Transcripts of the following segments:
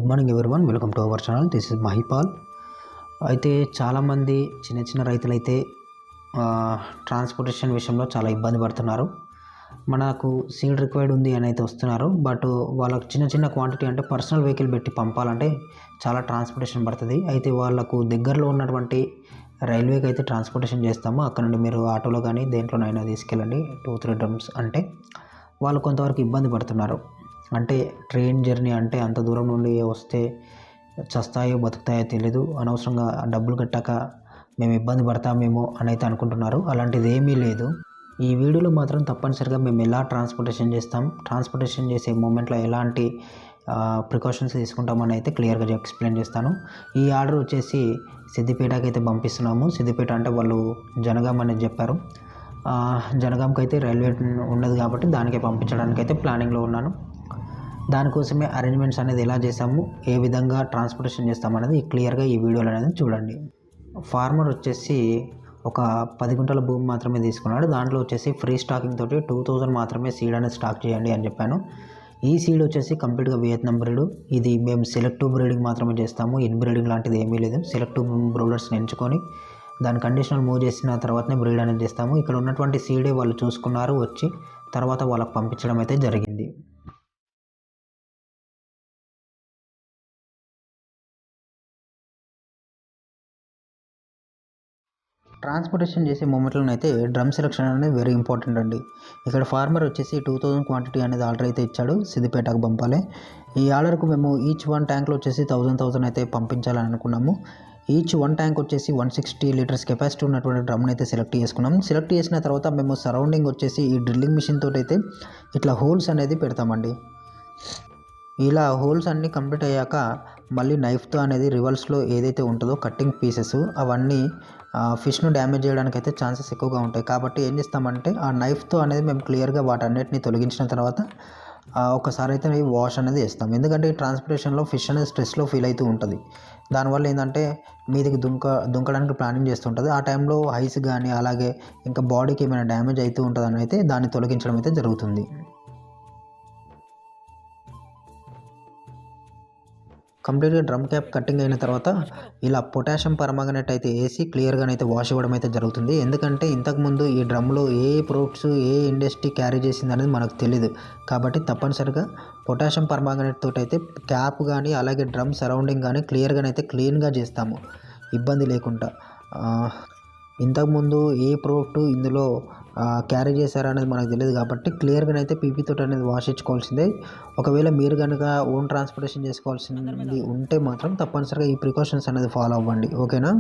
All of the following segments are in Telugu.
Good morning everyone, welcome to our channel. This is Mahipal. అయితే చాలామంది చిన్న చిన్న రైతులైతే ట్రాన్స్పోర్టేషన్ విషయంలో చాలా ఇబ్బంది పడుతున్నారు. మనకు సీడ్ రిక్వైర్డ్ ఉంది అని అయితే వస్తున్నారు. బట్ వాళ్ళకు చిన్న చిన్న క్వాంటిటీ అంటే పర్సనల్ వెహికల్ పెట్టి పంపాలంటే చాలా ట్రాన్స్పోర్టేషన్ పడుతుంది. అయితే వాళ్ళకు దగ్గరలో ఉన్నటువంటి రైల్వేకి అయితే ట్రాన్స్పోర్టేషన్ చేస్తాము. అక్కడ నుండి మీరు ఆటోలో కానీ దేంట్లోనైనా తీసుకెళ్ళండి 2-3 డ్రమ్స్ అంటే వాళ్ళు కొంతవరకు ఇబ్బంది పడుతున్నారు. అంటే ట్రైన్ జర్నీ అంటే అంత దూరం నుండి వస్తే చస్తాయో బతుకుతాయో తెలీదు, అనవసరంగా డబ్బులు కట్టాక మేము ఇబ్బంది పడతామేమో అని అయితే అనుకుంటున్నారు. అలాంటిది ఏమీ లేదు. ఈ వీడియోలో మాత్రం తప్పనిసరిగా మేము ఎలా ట్రాన్స్పోర్టేషన్ చేస్తాం, ట్రాన్స్పోర్టేషన్ చేసే మూమెంట్లో ఎలాంటి ప్రికాషన్స్ తీసుకుంటామని అయితే క్లియర్గా ఎక్స్ప్లెయిన్ చేస్తాను. ఈ ఆర్డర్ వచ్చేసి సిద్దిపేటకి అయితే పంపిస్తున్నాము. సిద్దిపేట అంటే వాళ్ళు జనగాం అనేది చెప్పారు. జనగాంకి అయితే రైల్వే ఉన్నది కాబట్టి దానికే పంపించడానికి అయితే ప్లానింగ్లో ఉన్నాను. దానికోసమే అరేంజ్మెంట్స్ అనేది ఎలా చేసాము, ఏ విధంగా ట్రాన్స్పోర్టేషన్ చేస్తామనేది క్లియర్గా ఈ వీడియోలో అనేది చూడండి. ఫార్మర్ వచ్చేసి ఒక 10 గుంటల భూమి మాత్రమే తీసుకున్నాడు. దాంట్లో వచ్చేసి ఫ్రీ స్టాకింగ్ తోటి 2000 మాత్రమే సీడ్ అనేది స్టాక్ చేయండి అని చెప్పాను. ఈ సీడ్ వచ్చేసి కంప్లీట్గా వియత్నాం బ్రీడ్. ఇది మేము సెలెక్టివ్ బ్రీడింగ్ మాత్రమే చేస్తాము. ఇన్ బ్రీడింగ్ లాంటిది ఏమీ లేదు. సెలెక్టివ్ బ్రూడర్స్ని ఎంచుకొని దాని కండిషనల్ మూవ్ చేసిన తర్వాతనే బ్రీడ్ అనేది చేస్తాము. ఇక్కడ ఉన్నటువంటి సీడే వాళ్ళు చూసుకున్నారు, వచ్చి తర్వాత వాళ్ళకి పంపించడం అయితే జరిగింది. ట్రాన్స్పోర్టేషన్ చేసే మూమెంట్లో అయితే డ్రమ్ సెలెక్షన్ అనేది వెరీ ఇంపార్టెంట్ అండి. ఇక్కడ ఫార్మర్ వచ్చేసి 2000 క్వాంటిటీ అనేది ఆర్డర్ అయితే ఇచ్చాడు. సిద్దిపేటకు పంపాలి. ఈ ఆర్డర్కు మేము ఈచ్ 1 ట్యాంక్లో వచ్చేసి 1000 అయితే పంపించాలని అనుకున్నాము. ఈచ్ 1 ట్యాంక్ వచ్చేసి 160 లీటర్స్ కెపాసిటీ ఉన్నటువంటి డ్రమ్ని అయితే సెలెక్ట్ చేసుకున్నాము. సెలెక్ట్ చేసిన తర్వాత మేము సరౌండింగ్ వచ్చేసి ఈ డ్రిల్లింగ్ మిషన్ తోటి అయితే ఇట్లా హోల్స్ అనేది పెడతామండి. ఇలా హోల్స్ అన్నీ కంప్లీట్ అయ్యాక మళ్ళీ నైఫ్తో అనేది రివర్స్లో ఏదైతే ఉంటుందో కట్టింగ్ పీసెస్ అవన్నీ ఫిష్ను డ్యామేజ్ చేయడానికి అయితే ఛాన్సెస్ ఎక్కువగా ఉంటాయి. కాబట్టి ఏం చేస్తామంటే ఆ నైఫ్తో అనేది మేము క్లియర్గా వాటన్నిటిని తొలగించిన తర్వాత ఒకసారి అయితే వాష్ అనేది వేస్తాం. ఎందుకంటే ఈ ట్రాన్స్పోర్టేషన్లో ఫిష్ అనేది స్ట్రెస్లో ఫీల్ అవుతూ ఉంటుంది. దానివల్ల ఏంటంటే మీదికి దుంకడానికి ప్లానింగ్ చేస్తుంటుంది. ఆ టైంలో ఐస్ కానీ అలాగే ఇంకా బాడీకి ఏమైనా డ్యామేజ్ అవుతూ ఉంటుందని అయితే దాన్ని తొలగించడం అయితే జరుగుతుంది. కంప్లీట్గా డ్రమ్ క్యాప్ కట్టింగ్ అయిన తర్వాత ఇలా పొటాషియం పర్మాంగనేట్ అయితే వేసి క్లియర్గానైతే వాష్ ఇవ్వడం అయితే జరుగుతుంది. ఎందుకంటే ఇంతకుముందు ఈ డ్రమ్లో ఏ ప్రొడక్ట్స్ ఏ ఇండస్ట్రీ క్యారీ చేసింది అనేది మనకు తెలియదు. కాబట్టి తప్పనిసరిగా పొటాషియం పర్మాంగనేట్ తోటి అయితే క్యాప్ కానీ అలాగే డ్రమ్ సరౌండింగ్ కానీ క్లియర్గానైతే క్లీన్గా చేస్తాము, ఇబ్బంది లేకుండా. ఇంతకుముందు ఏ ప్రోడక్ట్ ఇందులో క్యారీ చేశారనేది మనకు తెలియదు. కాబట్టి క్లియర్గానైతే పీపీ తోటి అనేది వాష్ ఇచ్చుకోవాల్సిందే. ఒకవేళ మీరు కనుక ఓన్ ట్రాన్స్పోర్టేషన్ చేసుకోవాల్సింది ఉంటే మాత్రం తప్పనిసరిగా ఈ ప్రికాషన్స్ అనేది ఫాలో అవ్వండి, ఓకేనా.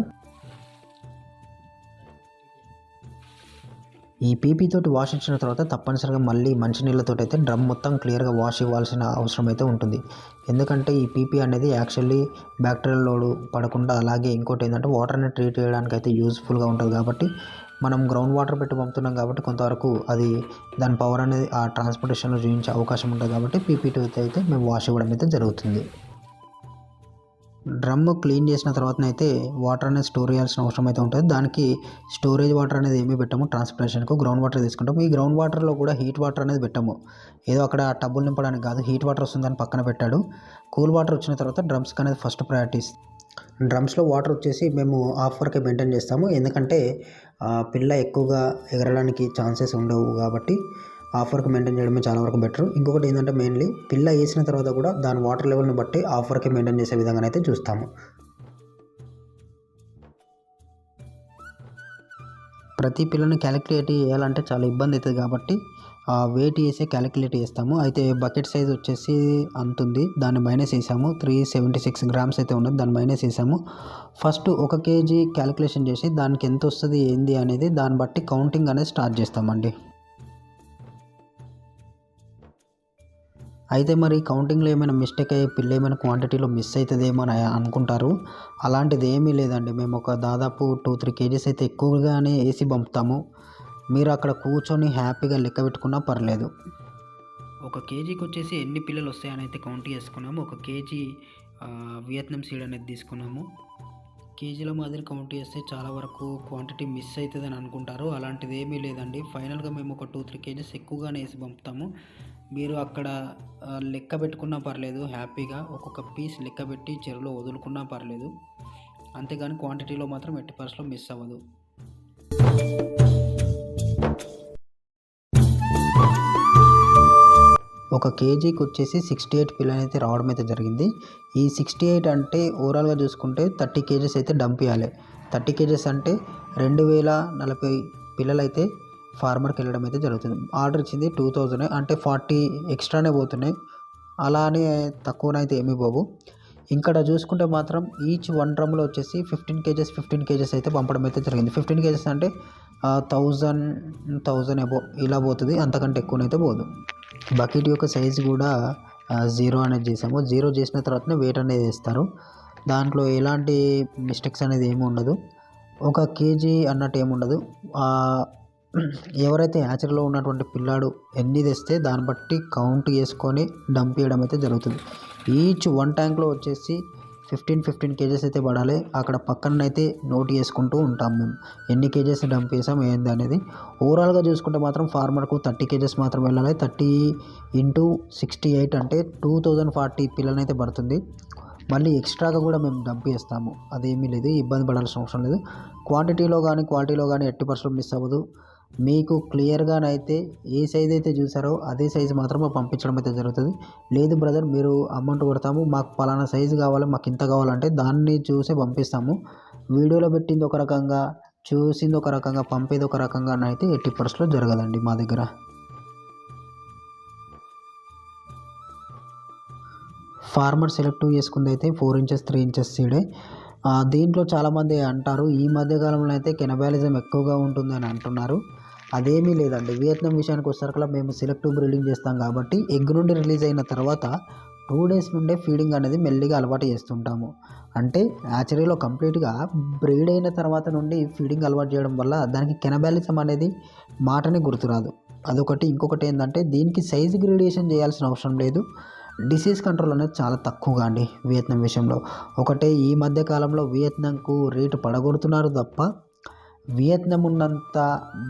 ఈ పీపీ తోటి వాష్ ఇచ్చిన తర్వాత తప్పనిసరిగా మళ్ళీ మంచినీళ్ళతో అయితే డ్రమ్ మొత్తం క్లియర్గా వాష్ ఇవ్వాల్సిన అవసరం అయితే ఉంటుంది. ఎందుకంటే ఈ పీపీ అనేది యాక్చువల్లీ బ్యాక్టీరియల్ లోడ్ పడకుండా అలాగే ఇంకోటి ఏంటంటే వాటర్ని ట్రీట్ చేయడానికి అయితే యూజ్ఫుల్గా ఉంటుంది. కాబట్టి మనం గ్రౌండ్ వాటర్ పెట్టి పంపుతున్నాం కాబట్టి కొంతవరకు అది దాని పవర్ అనేది ఆ ట్రాన్స్పోర్టేషన్లో చూపించే అవకాశం ఉంటుంది. కాబట్టి పీపీ తోటి అయితే మేము వాష్ ఇవ్వడం అయితే జరుగుతుంది. డ్రమ్ క్లీన్ చేసిన తర్వాతనైతే వాటర్ అనేది స్టోర్ చేయాల్సిన అవసరం అయితే ఉంటుంది. దానికి స్టోరేజ్ వాటర్ అనేది ఏమీ పెట్టాము. ట్రాన్స్పోర్టేషన్కు గ్రౌండ్ వాటర్ తీసుకుంటాము. ఈ గ్రౌండ్ వాటర్లో కూడా హీట్ వాటర్ అనేది పెట్టాము. ఏదో అక్కడ టబ్బులు నింపడానికి కాదు, హీట్ వాటర్ వస్తుందని పక్కన పెట్టాడు. కూల్ వాటర్ వచ్చిన తర్వాత డ్రమ్స్కి అనేది ఫస్ట్ ప్రయారిటీస్. డ్రమ్స్లో వాటర్ వచ్చేసి మేము హాఫ్ వరకే మెయింటైన్ చేస్తాము. ఎందుకంటే పిల్ల ఎక్కువగా ఎగరడానికి ఛాన్సెస్ ఉండవు కాబట్టి హాఫ్ వరకు మెయింటైన్ చేయడమే చాలా వరకు బెటర్. ఇంకొకటి ఏంటంటే మెయిన్లీ పిల్ల వేసిన తర్వాత కూడా దాని వాటర్ లెవెల్ని బట్టి హాఫ్ వరకే మెయింటైన్ చేసే విధంగా అయితే చూస్తాము. ప్రతి పిల్లని క్యాలిక్యులేట్ చేయాలంటే చాలా ఇబ్బంది అవుతుంది. కాబట్టి వెయిట్ వేసే క్యాలిక్యులేట్ చేస్తాము. అయితే బకెట్ సైజ్ వచ్చేసి అంతుంది, దాన్ని మైనస్ వేసాము. 376 గ్రామ్స్ అయితే ఉన్నది, దాన్ని మైనస్ వేసాము. ఫస్ట్ 1 kg క్యాలిక్యులేషన్ చేసి దానికి ఎంత వస్తుంది ఏంది అనేది దాన్ని బట్టి కౌంటింగ్ అనేది స్టార్ట్ చేస్తామండి. అయితే మరి కౌంటింగ్లో ఏమైనా మిస్టేక్ అయ్యే పిల్ల ఏమైనా క్వాంటిటీలో మిస్ అవుతుందేమో అని అనుకుంటారు. అలాంటిది ఏమీ లేదండి. మేము ఒక దాదాపు 2-3 kgs అయితే ఎక్కువగానే వేసి పంపుతాము. మీరు అక్కడ కూర్చొని హ్యాపీగా లెక్క పెట్టుకున్నా పర్లేదు. 1 kgకి వచ్చేసి ఎన్ని పిల్లలు వస్తాయని అయితే కౌంట్ చేసుకున్నాము. 1 kg వియత్నాం సీడ్ అనేది తీసుకున్నాము. కేజీల మాదిరి కౌంట్ చేస్తే చాలా వరకు క్వాంటిటీ మిస్ అవుతుందని అనుకుంటారు. అలాంటిది ఏమీ లేదండి. ఫైనల్గా మేము ఒక 2-3 కేజెస్ ఎక్కువగానే వేసి పంపుతాము. మీరు అక్కడ లెక్క పెట్టుకున్నా పర్లేదు, హ్యాపీగా ఒక్కొక్క పీస్ లెక్క పెట్టి చెరువులో వదులుకున్నా పర్లేదు. అంతేగాని క్వాంటిటీలో మాత్రం ఎట్టి పరిస్థితుల్లో మిస్ అవ్వదు. ఒక కేజీకి వచ్చేసి 68 పిల్లలు అయితే రావడం అయితే జరిగింది. ఈ 68 అంటే ఓవరాల్గా చూసుకుంటే 30 కేజెస్ అయితే డంప్ చేయాలి. 30 కేజెస్ అంటే 2040 పిల్లలు అయితే ఫార్మర్కి వెళ్ళడం అయితే జరుగుతుంది. ఆర్డర్ ఇచ్చింది 2000 అంటే 40 ఎక్స్ట్రానే పోతున్నాయి. అలా అని తక్కువనైతే ఏమీ పోవు. ఇక్కడ చూసుకుంటే మాత్రం ఈచ్ 1 డ్రమ్లో వచ్చేసి 15 కేజెస్ అయితే పంపడం అయితే జరిగింది. 15 కేజెస్ అంటే 1000 అబో ఇలా పోతుంది, అంతకంటే ఎక్కువనైతే పోదు. బకెట్ యొక్క సైజు కూడా 0 అనేది చేసాము. 0 చేసిన తర్వాతనే వెయిట్ అనేది వేస్తారు. దాంట్లో ఎలాంటి మిస్టేక్స్ అనేది ఏమి ఉండదు. ఒక కేజీ అన్నట్టు ఏముండదు. ఎవరైతే హ్యాచరీలో ఉన్నటువంటి పిల్లాడు ఎన్ని తెస్తే దాన్ని బట్టి కౌంట్ చేసుకొని డంప్ చేయడం అయితే జరుగుతుంది. ఈచ్ 1 ట్యాంక్లో వచ్చేసి 15 కేజెస్ అయితే పడాలి. అక్కడ పక్కనైతే నోట్ చేసుకుంటూ ఉంటాం మేము ఎన్ని కేజెస్ డంప్ చేసాం ఏంది అనేది. ఓవరాల్గా చూసుకుంటే మాత్రం ఫార్మర్కు 30 కేజెస్ మాత్రం వెళ్ళాలి. 30 × 68 అంటే 2040 పిల్లలు అయితే పడుతుంది. మళ్ళీ ఎక్స్ట్రాగా కూడా మేము డంప్ చేస్తాము. అదేమీ లేదు, ఇబ్బంది పడాల్సిన అవసరం లేదు. క్వాంటిటీలో కానీ క్వాలిటీలో కానీ ఎట్టి పరిస్థితుల్లో మిస్ అవ్వదు. మీకు క్లియర్గానైతే ఏ సైజ్ అయితే చూసారో అదే సైజు మాత్రమే పంపించడం అయితే జరుగుతుంది. లేదు బ్రదర్ మీరు అమౌంట్ కొడతాము, మాకు పలానా సైజు కావాలి, మాకు ఇంత కావాలంటే దాన్ని చూసే పంపిస్తాము. వీడియోలో పెట్టింది ఒక రకంగా, చూసింది ఒక రకంగా, పంపేది ఒక రకంగా అయితే ఎట్టి పరిస్థితుల్లో జరగదండి మా దగ్గర. ఫార్మర్ సెలెక్ట్ చేసుకుంది అయితే 4 ఇంచెస్ 3 ఇంచెస్ సీడే. దీంట్లో చాలామంది అంటారు ఈ మధ్యకాలంలో అయితే కెనబాలిజం ఎక్కువగా ఉంటుందని అంటున్నారు. అదేమీ లేదండి. వియత్నాం విషయానికి వచ్చేసరికి మేము సెలెక్టివ్ బ్రీడింగ్ చేస్తాం కాబట్టి ఎగ్ నుండి రిలీజ్ అయిన తర్వాత 2 డేస్ నుండే ఫీడింగ్ అనేది మెల్లిగా అలవాటు చేస్తుంటాము. అంటే హ్యాచరీలో కంప్లీట్గా బ్రీడ్ అయిన తర్వాత నుండి ఫీడింగ్ అలవాటు చేయడం వల్ల దానికి కెనబాలిజం అనేది మాటనే గుర్తురాదు. అదొకటి. ఇంకొకటి ఏంటంటే దీనికి సైజ్ గ్రేడియేషన్ చేయాల్సిన అవసరం లేదు. డిసీజ్ కంట్రోల్ అనేది చాలా తక్కువగా అండి వియత్నాం విషయంలో. ఒకటే ఈ మధ్య కాలంలో వియత్నాంకు రేటు పడగొడుతున్నారు తప్ప వియత్నాం ఉన్నంత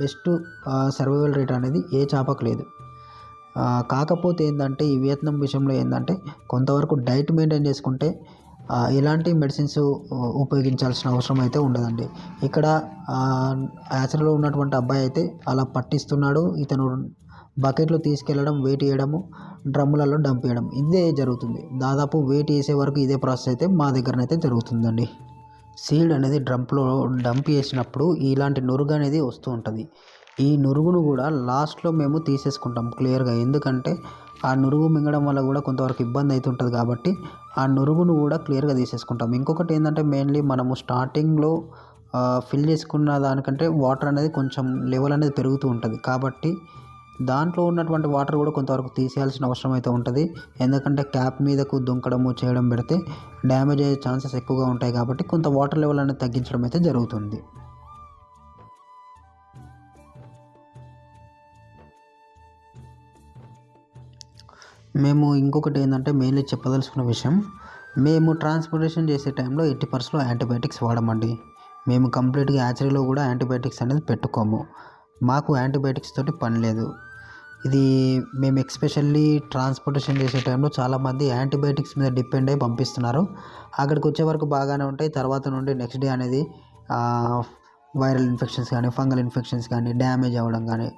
బెస్ట్ సర్వైవల్ రేట్ అనేది ఏ చేపకు లేదు. కాకపోతే ఏంటంటే ఈ వియత్నాం విషయంలో ఏంటంటే కొంతవరకు డైట్ మెయింటైన్ చేసుకుంటే ఎలాంటి మెడిసిన్స్ ఉపయోగించాల్సిన అవసరం అయితే ఉండదండి. ఇక్కడ హ్యాచరీలో ఉన్నటువంటి అబ్బాయి అయితే అలా పట్టిస్తున్నాడు. ఇతను బకెట్లో తీసుకెళ్ళడం, వెయిట్ చేయడము, డ్రమ్ములలో డంప్ చేయడం ఇదే జరుగుతుంది. దాదాపు వెయిట్ చేసే వరకు ఇదే ప్రాసెస్ అయితే మా దగ్గరనైతే జరుగుతుందండి. సీడ్ అనేది డ్రమ్లో డంప్ చేసినప్పుడు ఇలాంటి నురుగు అనేది వస్తూ ఉంటుంది. ఈ నురుగును కూడా లాస్ట్లో మేము తీసేసుకుంటాం క్లియర్గా. ఎందుకంటే ఆ నురుగు మింగడం వల్ల కూడా కొంతవరకు ఇబ్బంది అవుతుంటుంది కాబట్టి ఆ నురుగును కూడా క్లియర్గా తీసేసుకుంటాం. ఇంకొకటి ఏంటంటే మెయిన్లీ మనము స్టార్టింగ్లో ఫిల్ చేసుకున్న దానికంటే వాటర్ అనేది కొంచెం లెవెల్ అనేది పెరుగుతూ ఉంటుంది. కాబట్టి దాంట్లో ఉన్నటువంటి వాటర్ కూడా కొంతవరకు తీసేయాల్సిన అవసరం అయితే ఉంటుంది. ఎందుకంటే క్యాప్ మీదకు దుంకడము చేయడం పెడితే డ్యామేజ్ అయ్యే ఛాన్సెస్ ఎక్కువగా ఉంటాయి. కాబట్టి కొంత వాటర్ లెవెల్ అనేది తగ్గించడం అయితే జరుగుతుంది. మేము ఇంకొకటి ఏంటంటే మెయిన్లీ చెప్పదలుచుకున్న విషయం, మేము ట్రాన్స్పోర్టేషన్ చేసే టైంలో ఎట్టి పరిస్థితుల్లో యాంటీబయాటిక్స్ వాడమండి. మేము కంప్లీట్గా హ్యాచరీలో కూడా యాంటీబయాటిక్స్ అనేది పెట్టుకోము. మాకు యాంటీబయాటిక్స్ తోటి పని లేదు. ఇది మేము ఎక్స్పెషల్లీ ట్రాన్స్పోర్టేషన్ చేసే టైంలో చాలామంది యాంటీబయాటిక్స్ మీద డిపెండ్ అయ్యి పంపిస్తున్నారు. అక్కడికి వచ్చే వరకు బాగానే ఉంటాయి. తర్వాత నుండి నెక్స్ట్ డే అనేది వైరల్ ఇన్ఫెక్షన్స్ కానీ, ఫంగల్ ఇన్ఫెక్షన్స్ కానీ, డ్యామేజ్ అవ్వడం కానీ,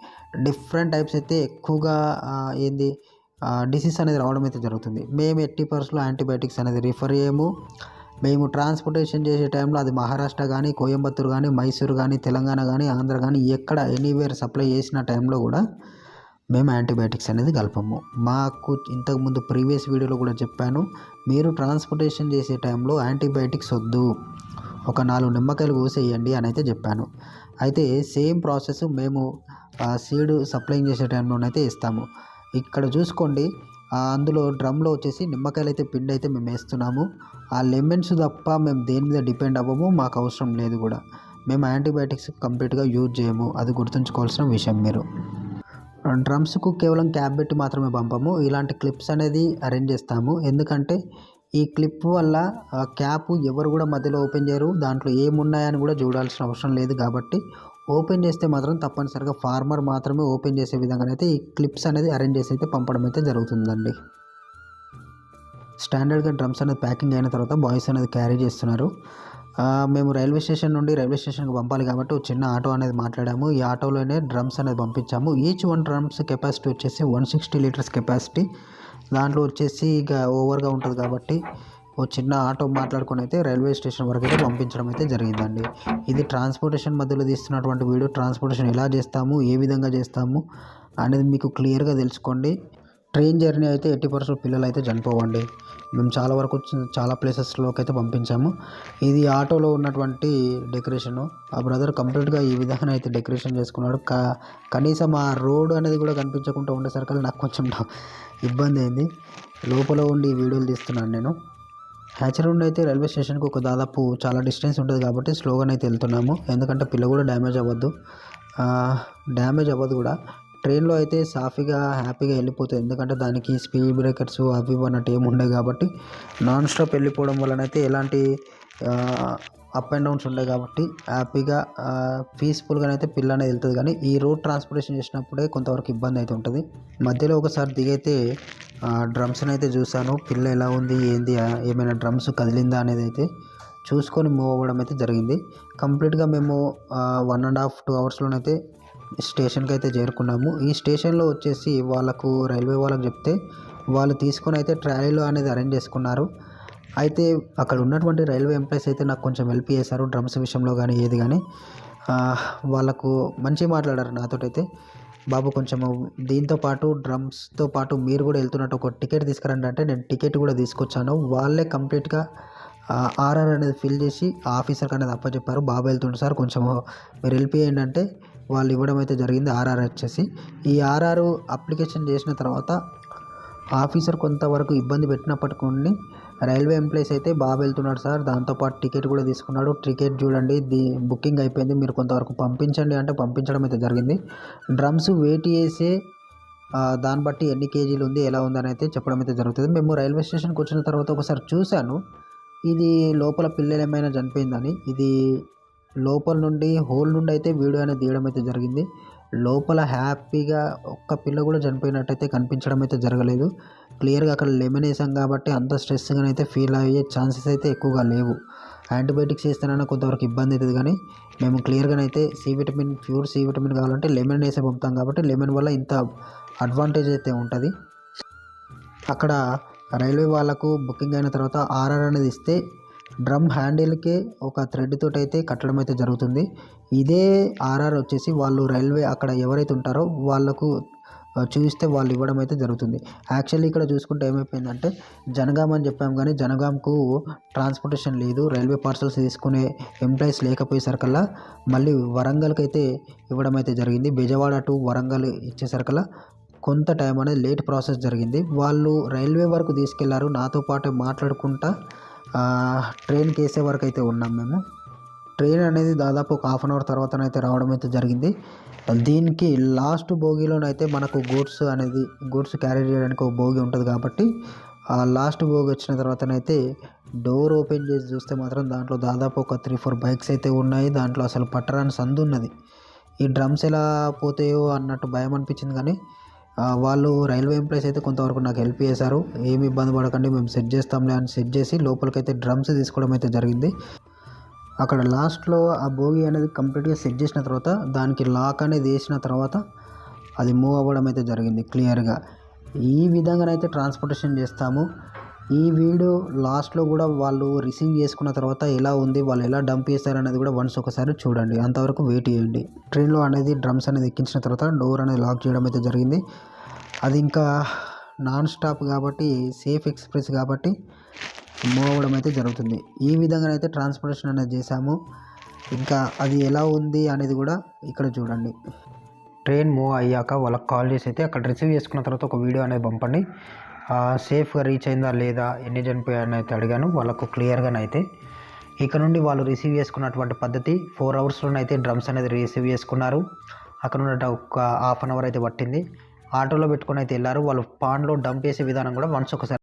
డిఫరెంట్ టైప్స్ అయితే ఎక్కువగా డిసీజ్ అనేది రావడం అయితే జరుగుతుంది. మేము ఎట్టి పరిస్థితుల్లో యాంటీబయాటిక్స్ అనేది రిఫర్ చేయము. మేము ట్రాన్స్పోర్టేషన్ చేసే టైంలో అది మహారాష్ట్ర కానీ, కోయంబత్తూరు కానీ, మైసూరు కానీ, తెలంగాణ కానీ, ఆంధ్ర కానీ ఎక్కడ ఎనీవేర్ సప్లై చేసిన టైంలో కూడా మేము యాంటీబయాటిక్స్ అనేది కలపము. మాకు ఇంతకుముందు ప్రీవియస్ వీడియోలో కూడా చెప్పాను, మీరు ట్రాన్స్పోర్టేషన్ చేసే టైంలో యాంటీబయాటిక్స్ వద్దు, ఒక 4 నిమ్మకాయలు కోసేయండి అని అయితే చెప్పాను. అయితే సేమ్ ప్రాసెస్ మేము సీడ్ సప్లైయింగ్ చేసే టైంలోనైతే ఇస్తాము. ఇక్కడ చూసుకోండి, అందులో డ్రమ్లో వచ్చేసి నిమ్మకాయలు అయితే పిండి అయితే మేము వేస్తున్నాము. ఆ లెమన్స్ తప్ప మేము దేని మీద డిపెండ్ అవ్వము, మాకు అవసరం లేదు కూడా. మేము యాంటీబయాటిక్స్ కంప్లీట్గా యూజ్ చేయము, అది గుర్తుంచుకోవాల్సిన విషయం. మీరు డ్రమ్స్కు కేవలం క్యాప్ పెట్టి మాత్రమే పంపము. ఇలాంటి క్లిప్స్ అనేది అరేంజ్ చేస్తాము. ఎందుకంటే ఈ క్లిప్ వల్ల క్యాప్ ఎవరు కూడా మధ్యలో ఓపెన్ చేయరు, దాంట్లో ఏమున్నాయని కూడా చూడాల్సిన అవసరం లేదు. కాబట్టి ఓపెన్ చేస్తే మాత్రం తప్పనిసరిగా ఫార్మర్ మాత్రమే ఓపెన్ చేసే విధంగానైతే ఈ క్లిప్స్ అనేది అరేంజ్ చేసి అయితే పంపడం అయితే జరుగుతుందండి. స్టాండర్డ్గా డ్రమ్స్ అనేది ప్యాకింగ్ అయిన తర్వాత బాయ్స్ అనేది క్యారీ చేస్తున్నారు. మేము రైల్వే స్టేషన్ నుండి రైల్వే స్టేషన్కి పంపాలి కాబట్టి ఒక చిన్న ఆటో అనేది మాట్లాడాము. ఈ ఆటోలోనే డ్రమ్స్ అనేది పంపించాము. ఈచ్ 1 డ్రమ్స్ కెపాసిటీ వచ్చేసి 160 లీటర్స్ కెపాసిటీ. దాంట్లో వచ్చేసి ఇక ఓవర్గా ఉంటుంది కాబట్టి ఓ చిన్న ఆటో మాట్లాడుకొని అయితే రైల్వే స్టేషన్ వరకు అయితే పంపించడం అయితే జరిగిందండి. ఇది ట్రాన్స్పోర్టేషన్ మధ్యలో తీస్తున్నటువంటి వీడియో. ట్రాన్స్పోర్టేషన్ ఎలా చేస్తాము, ఏ విధంగా చేస్తాము అనేది మీకు క్లియర్గా తెలుసుకోండి. ట్రైన్ జర్నీ అయితే 80% పిల్లలు అయితే చనిపోవండి. మేము చాలా వరకు చాలా ప్లేసెస్లోకి అయితే పంపించాము. ఇది ఆటోలో ఉన్నటువంటి డెకరేషను. ఆ బ్రదర్ కంప్లీట్గా ఈ విధంగా అయితే డెకరేషన్ చేసుకున్నాడు. కనీసం ఆ రోడ్ అనేది కూడా కనిపించకుండా ఉండేసరికి నాకు కొంచెం ఇబ్బంది అయింది. లోపల ఉండి వీడియోలు తీస్తున్నాను నేను. హ్యాచరీ నుండి అయితే రైల్వే స్టేషన్కి ఒక దాదాపు చాలా డిస్టెన్స్ ఉంటుంది కాబట్టి స్లోగానే అయితే వెళ్తున్నాము. ఎందుకంటే పిల్ల కూడా డ్యామేజ్ అవ్వదు కూడా. ట్రైన్లో అయితే సాఫీగా హ్యాపీగా వెళ్ళిపోతుంది. ఎందుకంటే దానికి స్పీడ్ బ్రేకర్స్ అవి అన్నట్టు ఏమి ఉండవు కాబట్టి నాన్ స్టాప్ వెళ్ళిపోవడం వలనైతే ఎలాంటి అప్ అండ్ డౌన్స్ ఉండవు కాబట్టి హ్యాపీగా పీస్ఫుల్గానైతే పిల్ల అనేది వెళ్తుంది. కానీ ఈ రోడ్ ట్రాన్స్పోర్టేషన్ చేసినప్పుడే కొంతవరకు ఇబ్బంది అయితే ఉంటుంది. మధ్యలో ఒకసారి దిగైతే డ్రమ్స్ని అయితే చూశాను. పిల్ల ఎలా ఉంది ఏంది, ఏమైనా డ్రమ్స్ కదిలిందా అనేది అయితే చూసుకొని మూవ్ అవ్వడం అయితే జరిగింది. కంప్లీట్గా మేము 1.5-2 అవర్స్లోనైతే స్టేషన్కి అయితే చేరుకున్నాము. ఈ స్టేషన్లో వచ్చేసి రైల్వే వాళ్ళకు చెప్తే వాళ్ళు తీసుకొని అయితే ట్రాలీలో అనేది అరేంజ్ చేసుకున్నారు. అయితే అక్కడ ఉన్నటువంటి రైల్వే ఎంప్లాయీస్ అయితే నాకు కొంచెం హెల్ప్ చేశారు డ్రమ్స్ విషయంలో కానీ ఏది కానీ. వాళ్ళకు మంచిగా మాట్లాడారు నాతోటైతే. బాబు కొంచెం దీంతో పాటు డ్రమ్స్తో పాటు మీరు కూడా వెళ్తున్నట్టు ఒక టికెట్ తీసుకురండి అంటే నేను టికెట్ కూడా తీసుకొచ్చాను. వాళ్ళే కంప్లీట్గా ఆర్ఆర్ అనేది ఫిల్ చేసి ఆఫీసర్కి అనేది అప్పచెప్పారు. బాబు వెళ్తుండే సార్ కొంచెం మీరు హెల్ప్ చేయండి అంటే వాళ్ళు ఇవ్వడం అయితే జరిగింది. ఆర్ఆర్ వచ్చేసి ఈ ఆర్ఆర్ అప్లికేషన్ చేసిన తర్వాత ఆఫీసర్ కొంతవరకు ఇబ్బంది పెట్టినప్పటికీ రైల్వే ఎంప్లాయీస్ అయితే బాబు వెళ్తున్నాడు సార్, దాంతోపాటు టికెట్ కూడా తీసుకున్నాడు, టికెట్ చూడండి బుకింగ్ అయిపోయింది, మీరు కొంతవరకు పంపించండి అంటే పంపించడం అయితే జరిగింది. డ్రమ్స్ వెయిట్ చేసే దాన్ని బట్టి ఎన్ని కేజీలు ఉంది ఎలా ఉందని అయితే చెప్పడం అయితే జరుగుతుంది. మేము రైల్వే స్టేషన్కి వచ్చిన తర్వాత ఒకసారి చూశాను, ఇది లోపల పిల్లలు ఏమైనా చనిపోయిందని. ఇది లోపల నుండి హోల్ నుండి అయితే వీడియో అనేది తీయడం అయితే జరిగింది. లోపల హ్యాపీగా ఒక్క పిల్ల కూడా చనిపోయినట్టయితే కనిపించడం అయితే జరగలేదు. క్లియర్గా అక్కడ లెమన్ వేసాం కాబట్టి అంత స్ట్రెస్గా అయితే ఫీల్ అయ్యే ఛాన్సెస్ అయితే ఎక్కువగా లేవు. యాంటీబయాటిక్స్ వేస్తేనైనా కొంతవరకు ఇబ్బంది అవుతుంది కానీ మేము క్లియర్గానైతే ప్యూర్ సి విటమిన్ కావాలంటే లెమన్ వేసే పంపుతాం కాబట్టి లెమన్ వల్ల ఇంత అడ్వాంటేజ్ అయితే ఉంటుంది. అక్కడ రైల్వే వాళ్ళకు బుకింగ్ అయిన తర్వాత ఆర్ఆర్ అనేది ఇస్తే డ్రమ్ హ్యాండిల్కే ఒక థ్రెడ్ తోటి అయితే కట్టడం అయితే జరుగుతుంది. ఇదే ఆర్ఆర్ వచ్చేసి వాళ్ళు రైల్వే అక్కడ ఎవరైతే ఉంటారో వాళ్ళకు చూపిస్తే వాళ్ళు ఇవ్వడం అయితే జరుగుతుంది. యాక్చువల్లీ ఇక్కడ చూసుకుంటే ఏమైపోయిందంటే జనగాం అని చెప్పాము కానీ జనగాంకు ట్రాన్స్పోర్టేషన్ లేదు. రైల్వే పార్సల్స్ తీసుకునే ఎంప్లాయీస్ లేకపోయేసరికల్లా మళ్ళీ వరంగల్కి అయితే ఇవ్వడం అయితే జరిగింది. బెజవాడ టు వరంగల్ ఇచ్చేసరికల్లా కొంత టైం అనేది లేట్ ప్రాసెస్ జరిగింది. వాళ్ళు రైల్వే వరకు తీసుకెళ్లారు. నాతో పాటు మాట్లాడుకుంటా ట్రైన్కి వేసే వరకు అయితే ఉన్నాం మేము. ట్రైన్ అనేది దాదాపు ఒక 1/2 అవర్ తర్వాతనైతే రావడం అయితే జరిగింది. దీనికి లాస్ట్ బోగీలోనైతే మనకు గూడ్స్ క్యారీ చేయడానికి ఒక బోగి ఉంటుంది కాబట్టి ఆ లాస్ట్ బోగి వచ్చిన తర్వాతనైతే డోర్ ఓపెన్ చేసి చూస్తే మాత్రం దాంట్లో దాదాపు ఒక 3-4 బైక్స్ అయితే ఉన్నాయి. దాంట్లో అసలు పట్టరాని సందు ఉన్నది. ఈ డ్రమ్స్ ఎలా పోతాయో అన్నట్టు భయం అనిపించింది కానీ వాళ్ళు రైల్వే ఎంప్లాయీస్ అయితే కొంతవరకు నాకు హెల్ప్ చేశారు. ఏమి ఇబ్బంది పడకండి మేము సెట్ చేస్తాంలే అని సెట్ చేసి లోపలికైతే డ్రమ్స్ తీసుకోవడం అయితే జరిగింది. అక్కడ లాస్ట్లో ఆ బోగి అనేది కంప్లీట్గా సెట్ చేసిన తర్వాత దానికి లాక్ అనేది వేసిన తర్వాత అది మూవ్ అవ్వడం అయితే జరిగింది క్లియర్గా. ఈ విధంగానైతే ట్రాన్స్పోర్టేషన్ చేస్తాము. ఈ వీడియో లాస్ట్లో కూడా వాళ్ళు రిసీవ్ చేసుకున్న తర్వాత ఎలా ఉంది, వాళ్ళు ఎలా డంప్ చేస్తారు అనేది కూడా వన్స్ ఒకసారి చూడండి. అంతవరకు వెయిట్ చేయండి. ట్రైన్లో అనేది డ్రమ్స్ అనేది ఎక్కించిన తర్వాత డోర్ అనేది లాక్ చేయడం అయితే జరిగింది. అది ఇంకా నాన్ స్టాప్ కాబట్టి సేఫ్ ఎక్స్ప్రెస్ కాబట్టి మూవ్ అవ్వడం అయితే జరుగుతుంది. ఈ విధంగానైతే ట్రాన్స్పోర్టేషన్ అనేది చేశాము. ఇంకా అది ఎలా ఉంది అనేది కూడా ఇక్కడ చూడండి. ట్రైన్ మూవ్ అయ్యాక వాళ్ళకి కాల్ చేసి అయితే అక్కడ రిసీవ్ చేసుకున్న తర్వాత ఒక వీడియో అనేది పంపండి. సేఫ్గా రీచ్ అయిందా లేదా, ఎన్ని చనిపోయాయని అయితే అడిగాను. వాళ్ళకు క్లియర్గానైతే ఇక్కడ నుండి వాళ్ళు రిసీవ్ చేసుకున్నటువంటి పద్ధతి 4 అవర్స్లోనైతే డ్రమ్స్ అనేది రిసీవ్ చేసుకున్నారు. అక్కడ ఉన్న ఒక 1/2 అవర్ అయితే పట్టింది. ఆటోలో పెట్టుకొని అయితే వెళ్ళారు. వాళ్ళు పాండ్లో డంప్ చేసే విధానం కూడా వన్స్ ఒకసారి